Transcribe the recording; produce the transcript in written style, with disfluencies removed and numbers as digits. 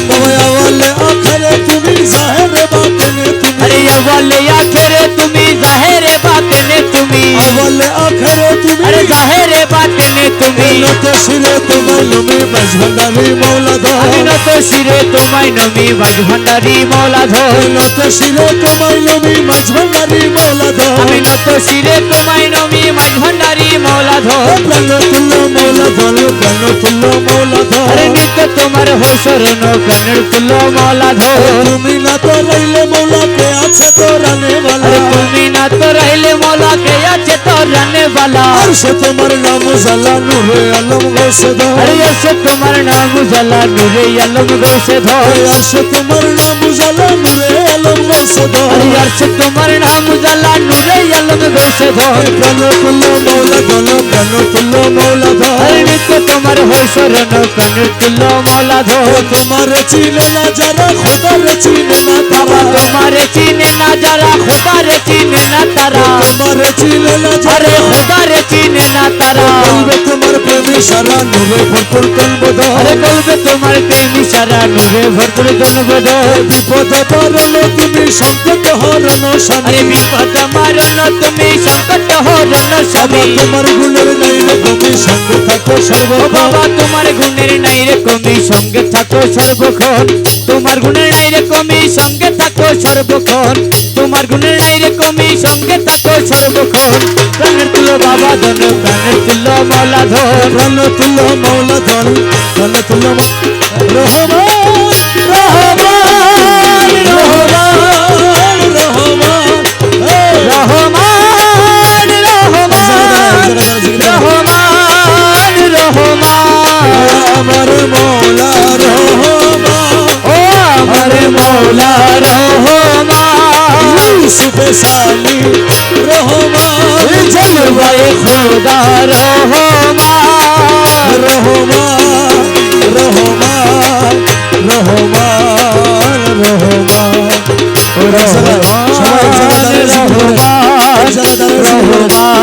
তবে আওয়ালে আখেরে তুমি জাহেরে বাতিনে তুমি अरे अव्वले आखिरे তুমি জাহেরে বাতিনে তুমি আওয়ালে আখেরে তুমি अरे জাহেরে বাতিনে তুমি নত শিরে তোমায় নমি মাঝভান্ডারি মৌলাধর আমি নত শিরে তোমায় নমি মাঝভান্ডারি মৌলাধর নত শিরে তোমায় নমি মাঝভান্ডারি মৌলাধর আমি নত শিরে তোমায় নমি মাঝভান্ডারি মৌলাধর প্রাণ তুল্য মৌলাধর প্রাণ তুল্য মৌলাধর अरे नित्य তোমার হয় শরণ প্রাণের তুল্য মৌলাধর তুমি না তো রইলে মৌলা কে আছে তো রানে वाला अरे তুমি না তো রইলে মৌলা কে আছে তো রানে वाला আর সে তোমার নাম জালা নূরে আলম গোসে ধর अरे ऐसे तुम्हार नाम उजाला नूरे आलम गोसे धर আর সে তোমার নাম জালা নূরে আলম গোসে ধর अरे यार से तुम्हार नाम उजाला नूरे आलम गोसे धर প্রাণ তুল্য মৌলাধর প্রাণ তুল্য মৌলাধর अरे नित्य तुम्हार हो शरण प्राणेर तुल्य मौलाधर তোমার চিনে না যারা খোদার চিনে না बाबा তারা तुम्हारे चीने ना जरा खुदा रे चीने ना तारा তোমার চিনে না अरे যারা खुदा रे चीने ना तारा বলবে তোমার প্রেমী সারা নূরে ভরপুর তনবদর अरे कलबे तुम्हारे प्रेमी सारा नूरे भरपूर जनबद বিপদ পারলো তুমি সংকট হরণ अरे স্বামী विपद मारन तुम्हें संकट हो रन स्वामी তোমার গুণের নাই রে কবি সঙ্গে থাকো ও সর্বক্ষণ বাবা তোমার গুণের নাই রে কমি সঙ্গে থাকো সর্বক্ষণ তোমার গুণের নাই রে কমি সঙ্গে থাকো সর্বক্ষণ তোমার গুণের নাই রে কমি সঙ্গে থাকো সর্বক্ষণ প্রাণের তুল্য বাবা ধন প্রাণের তুল্য মৌলাধর প্রাণ তুল্য মৌলাধর প্রাণ তুল্য রহমান রহমান রহমান রহমান রহমান রহমান রহমান আমার মৌলা রহমান ও আমার মৌলা রহমান ইউসুফে সালি রহমান জলওয়ায়ে খোদা রহমান রহমান রহমান রহমান রহমান রহমান রহমান